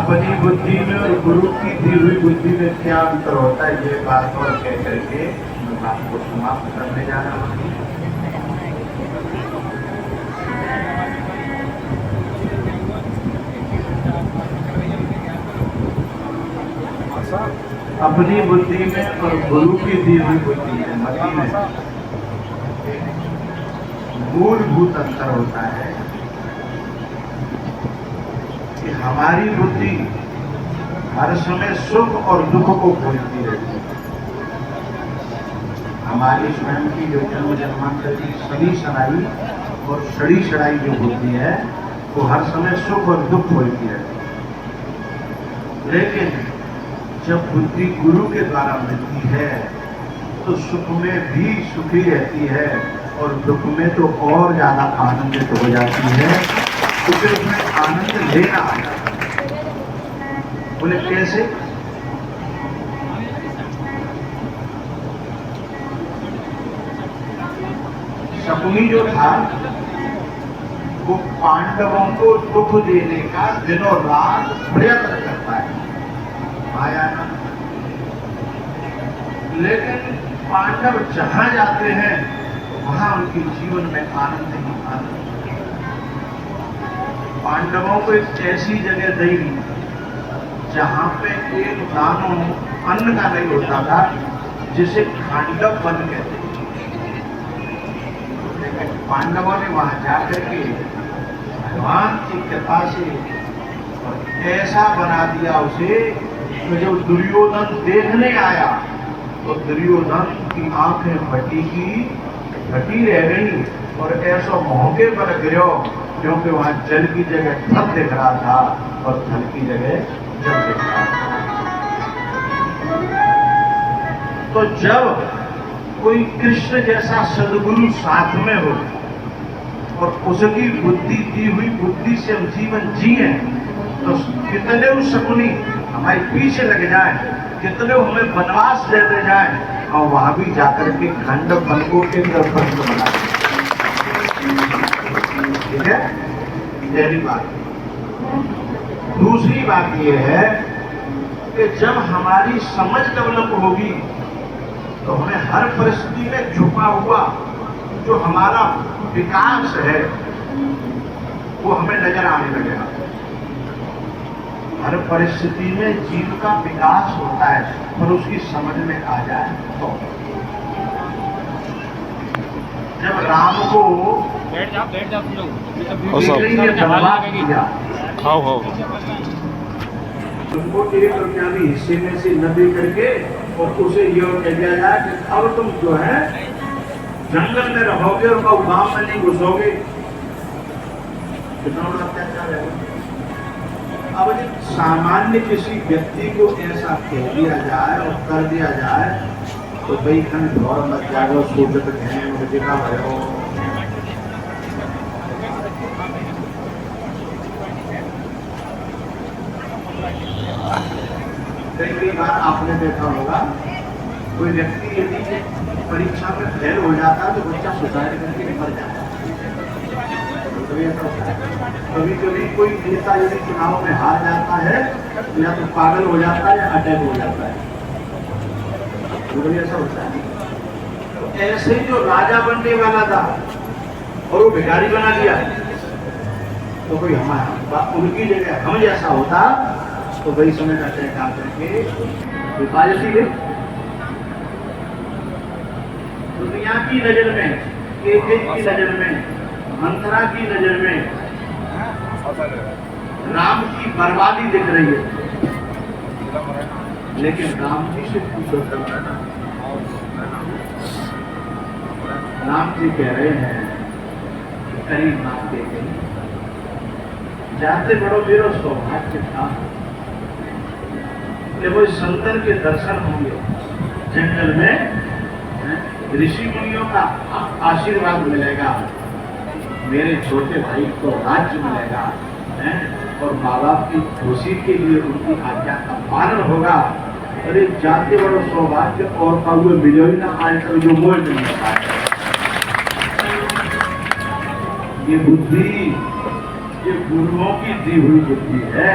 अपनी बुद्धि में और गुरु की दी हुई बुद्धि में क्या अंतर होता है, ये बात और कह करके मैं आपको समाप्त करने जा रहा हूँ। अपनी बुद्धि में और गुरु की दी हुई बुद्धि में मति में मूलभूत अंतर होता है कि हमारी बुद्धि हर समय सुख और दुख को खोजती रहती है। हमारी स्वयं की जो जन्म जन्मांतर की सड़ी सड़ाई और सड़ी सड़ाई जो बुद्धि है वो हर समय सुख और दुख खोजती रहती है। लेकिन जब बुद्धि गुरु के द्वारा मिलती है तो सुख में भी सुखी रहती है और दुख में तो और ज्यादा आनंदित हो जाती है। उसे उसमें आनंद लेना आ जाता है। बोले कैसे? शकुनी जो था वो पांडवों को दुख देने का दिनों रात प्रयत्न करता है, आया ना। लेकिन पांडव जहां जाते हैं वहां उनके जीवन में आनंद ही आनंद। पांडवों को एक ऐसी जगह दी जहां पे एक दानों अन्न का नहीं होता था, जिसे खांडव वन कहते हैं। लेकिन पांडवों ने वहां जाकर के भगवान की कृपा से और ऐसा बना दिया उसे कि जब दुर्योधन देखने आया तो दुर्योधन की आंखें फटी रह गई और ऐसा मौके पर गिरो क्योंकि वहां जल की जगह थल दिख रहा था और थल की जगह जल दिख रहा था। तो जब कोई कृष्ण जैसा सद्गुरु साथ में हो और उसकी बुद्धि दी हुई बुद्धि से हम जीवन जिए तो कितने शकुनी हमारे पीछे लग जाए, कितने हमें वनवास दे दे जाए और वहां भी जाकर के खांडव वन को एक दर्पण बना। ठीक है, पहली बात। दूसरी बात यह है कि जब हमारी समझ डेवलप होगी तो हमें हर परिस्थिति में छुपा हुआ जो हमारा विकास है वो हमें नजर आने लगेगा। हर परिस्थिति में जीव का विकास होता है पर उसकी समझ में आ जाए तो। जब राम को बैठ जाओ तुम लोग। खाओ तुमको 1 रुपया भी हिस्से में से न दे करके और उसे यह कह दिया जाए कि अब तुम जो है जंगल में रहोगे और गांव में नहीं घुसोगे। कितना बड़ा अत्याचार है। अब यदि सामान्य किसी व्यक्ति को ऐसा कह दिया जाए और कर दिया जाए तो भाई खंड घर मत जागो सोचत हैं मुझे का भयो। कई बार आपने देखा होगा कोई व्यक्ति यदि परीक्षा में फेल हो जाता है तो बच्चा सुसाइड करके मर जाता है। कभी कभी कोई नेता यदि चुनाव में हार जाता है या तो पागल हो जाता है या अटैक हो जाता है। कभी ऐसा होता है। तो ऐसे जो राजा बनने वाला था और वो भिखारी बना दिया तो कोई हमारा उनकी जगह हम जैसा होता तो वही समय का अटैक आकर के हिफाजती है। दुनिया की नजर में, एक की नजर में, मंत्रा की नजर में राम की बर्बादी दिख रही है, लेकिन राम जी से पूछो राम जी कह रहे हैं करीब नाम दे गई जाते बड़ो मेरा सौभाग्य था कि वो संतर के दर्शन होंगे जंगल में, ऋषि मुनियों का आशीर्वाद मिलेगा, मेरे छोटे भाई को राज्य मिलेगा और माँ बाप की खुशी के लिए उनकी आज्ञा का पालन होगा। अरे जाते बड़ो सौभाग्य और का हुए मिलो ही ना आए तो जो मोल नहीं पाए। ये बुद्धि ये गुरुओं की दी हुई बुद्धि है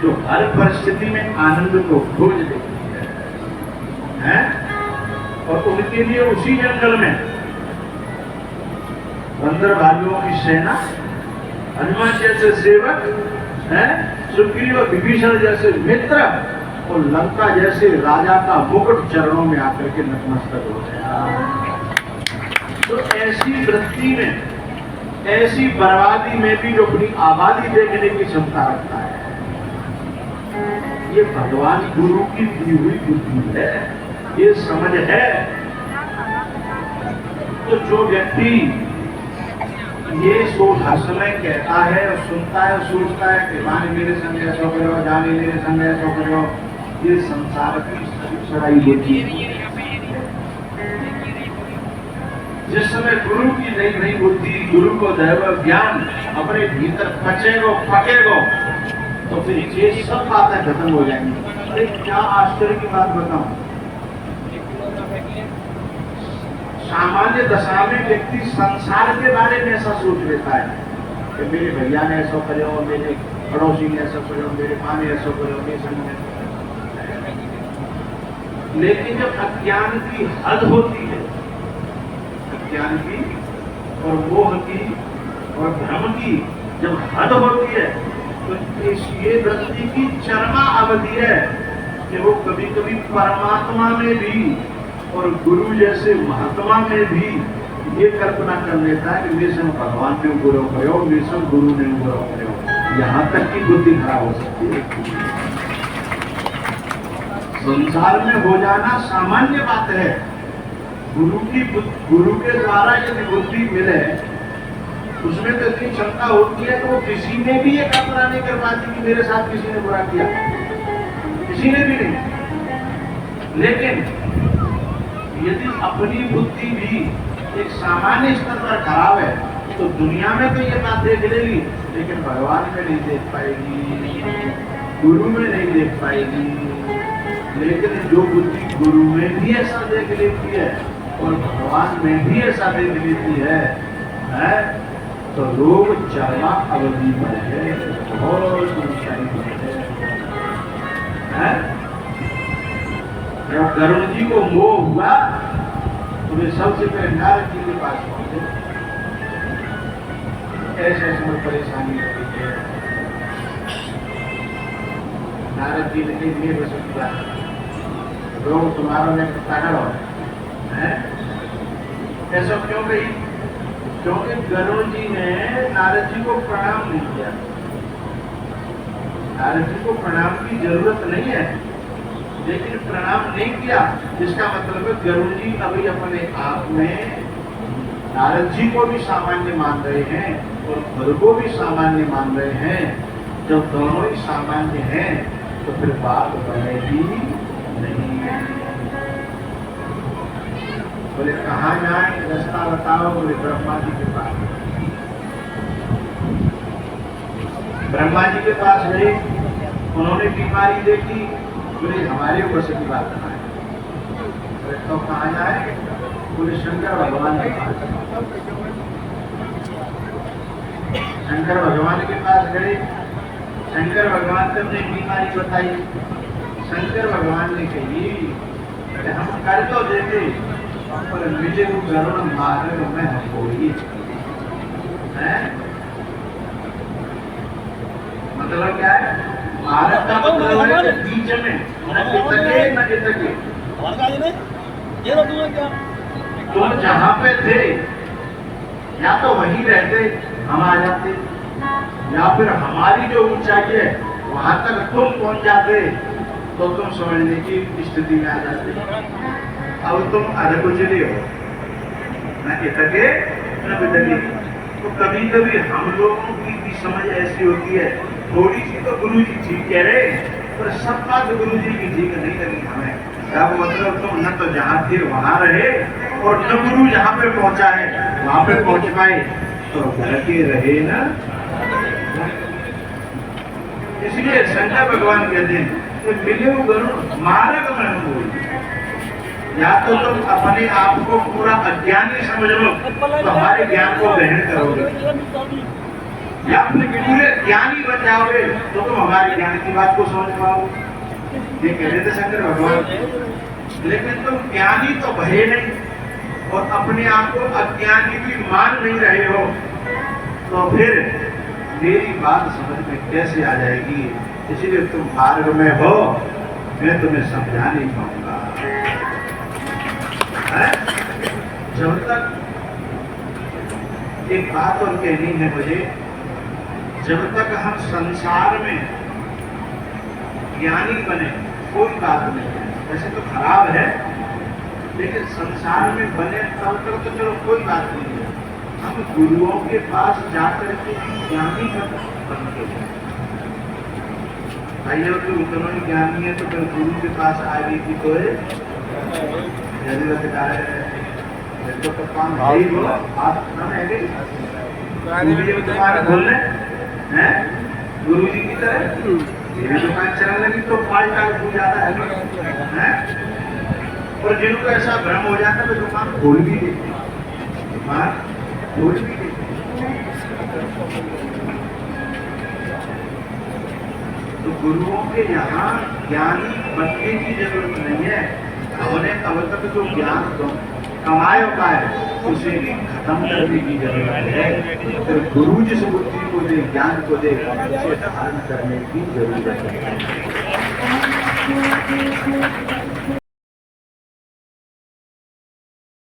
जो हर परिस्थिति में आनंद को खोज देती है और उनके लिए उसी जंगल में बंदर भालुओं की सेना, हनुमान जैसे सेवक हैं, सुग्रीव और विभीषण जैसे मित्र और लंका जैसे राजा का मुकुट चरणों में आकर के नतमस्तक हो गया। तो ऐसी वृत्ति में, ऐसी बर्बादी में भी जो अपनी आबादी देखने की क्षमता रखता है, ये भगवान गुरु की दी हुई बुद्धि है, ये समझ है। तो जो व्यक्ति ये सोच हर समय कहता है और सुनता है और सोचता है कि जाने मेरे संग ऐसा करो, जाने मेरे संग ऐसा करो, ये संसार की सड़ाई होती है। जिस समय गुरु की नई नई बुद्धि, गुरु को दैव ज्ञान अपने भीतर पकेगा तो फिर ये सब बातें खत्म हो जाएंगी। अरे क्या आश्चर्य की बात बताऊं, सामान्य दशा में व्यक्ति संसार के बारे में ऐसा सोच लेता है कि मेरे भैया ने ऐसा करे, मेरे पड़ोसी ने ऐसा करे, मेरे माँ ने ऐसा करे, मेरे संग ने। लेकिन जब अज्ञान की हद होती है, अज्ञान की और मोह की और भ्रम की जब हद होती है तो ये वृत्ति की चरमा अवधि है कि वो कभी कभी परमात्मा में भी और गुरु जैसे महात्मा में भी ये कल्पना कर लेता है कि मेरे संग भगवान ने गुरु करो, मेरे संग गुरु ने गुरु करो। यहाँ तक की बुद्धि खराब हो सकती है। संसार में हो जाना सामान्य बात है। गुरु के द्वारा यदि बुद्धि मिले उसमें तो इतनी क्षमता होती है कि वो किसी ने भी ये कल्पना नहीं कर पाती कि मेरे साथ किसी ने बुरा किया, किसी ने भी नहीं। लेकिन यदि अपनी बुद्धि भी एक सामान्य स्तर पर खराब है तो दुनिया में तो ये बात देख लेगी, लेकिन भगवान में नहीं देख पाएगी, गुरु में नहीं देख पाएगी। लेकिन जो बुद्धि गुरु में भी ऐसा देख लेती है और भगवान में भी ऐसा देख लेती है तो लोग चरमा अवधि पर है, बहुत ऊंचाई पर है। जब गरुड़ जी को मोह हुआ तो वे सबसे पहले नारद जी के पास पहुंचे। ऐसे ऐसे परेशानी होती है। नारद जी ने कही किया लोग तुम्हारों ने पागल हो, ऐसा क्यों कही? क्योंकि गरुड़ जी ने नारद जी को प्रणाम नहीं किया। नारद जी को प्रणाम की जरूरत नहीं है, लेकिन प्रणाम नहीं किया जिसका मतलब है गरुड़ जी अभी अपने आप में नारद जी को भी सामान्य मान रहे हैं और खुद को भी सामान्य मान रहे हैं, जब दोनों ही सामान्य हैं तो फिर बात बनेगी नहीं। बोले कहाँ जाए, रास्ता बताओ। बोले ब्रह्मा जी के पास। ब्रह्मा जी के पास गए, उन्होंने बीमारी देखी, बोले हमारे ऊपर से की बात बनाए। बोले तो कहाँ जाए? बोले शंकर भगवान के पास। शंकर भगवान के पास गए, शंकर भगवान ने बीमारी बताई। शंकर भगवान ने कही कि हम कर तो देते पर मुझे वो गरुड़ मार्ग में हमको ही है। मतलब क्या है? मार्ग का मतलब है बीच में, न इतने न इतने। तुम जहाँ पे थे या तो वहीं रहते, हम आ जाते, या फिर हमारी जो ऊंचाई है वहां तक तुम पहुंच जाते तो तुम समझने की स्थिति में आ जाते। अब तुम अधकुचले हो, न इतके न बितके। तो कभी कभी हम लोगों की भी समझ ऐसी होती है, थोड़ी सी तो गुरु जी ठीक कह रहे, पर सब बात गुरु जी की ठीक नहीं लगी हमें। अब मतलब तुम न तो जहाँ थे वहां रहे और न गुरु जहाँ पे पहुंचा है वहां पे पहुंच पाए, तो भटके रहे ना। इसलिए शंकर भगवान कहते हैं कि मिले गरुड़ मार्ग में बोल। या तो तुम अपने आप को पूरा अज्ञानी समझ लो तो हमारे ज्ञान को ग्रहण करोगे, या अपने पूरे ज्ञानी बन जाओगे तो तुम हमारे ज्ञान की बात को समझ पाओगे। ये कह रहे थे शंकर भगवान। लेकिन तुम ज्ञानी तो भये नहीं और अपने आप को अज्ञानी भी मान नहीं रहे हो, तो फिर मेरी बात समझ में कैसे आ जाएगी? इसीलिए तुम मार्ग में हो, मैं तुम्हें समझा नहीं पाऊंगा। जब तक एक बात और कहनी है मुझे, जब तक हम संसार में ज्ञानी बने कोई बात नहीं है। वैसे तो खराब है, लेकिन संसार में बने तब तक तो चलो कोई बात नहीं है। हम गुरुओं के पास जाकर के ज्ञानी बनते हैं। भाई अगर कोई उतना ही ज्ञानी है तो फिर गुरु के पास आगे की तो जरूरत तो काम है ही। बोलो आप दुकान खोलने हैं गुरु जी की तरह, ये भी दुकान चलने लगी तो माल टाल हो जाता है। और जिनको ऐसा भ्रम हो जाता है तो दुकान खोल भी देते, दुकान खोल भी देते। तो गुरुओं के यहाँ ज्ञानी बनने की जरूरत नहीं है। उन्हें अब तक जो ज्ञान कमाए होता है उसे भी खत्म करने की जरूरत है। तो गुरु जिस बुद्धि को दे, ज्ञान को दे, उसे धारण करने की जरूरत है।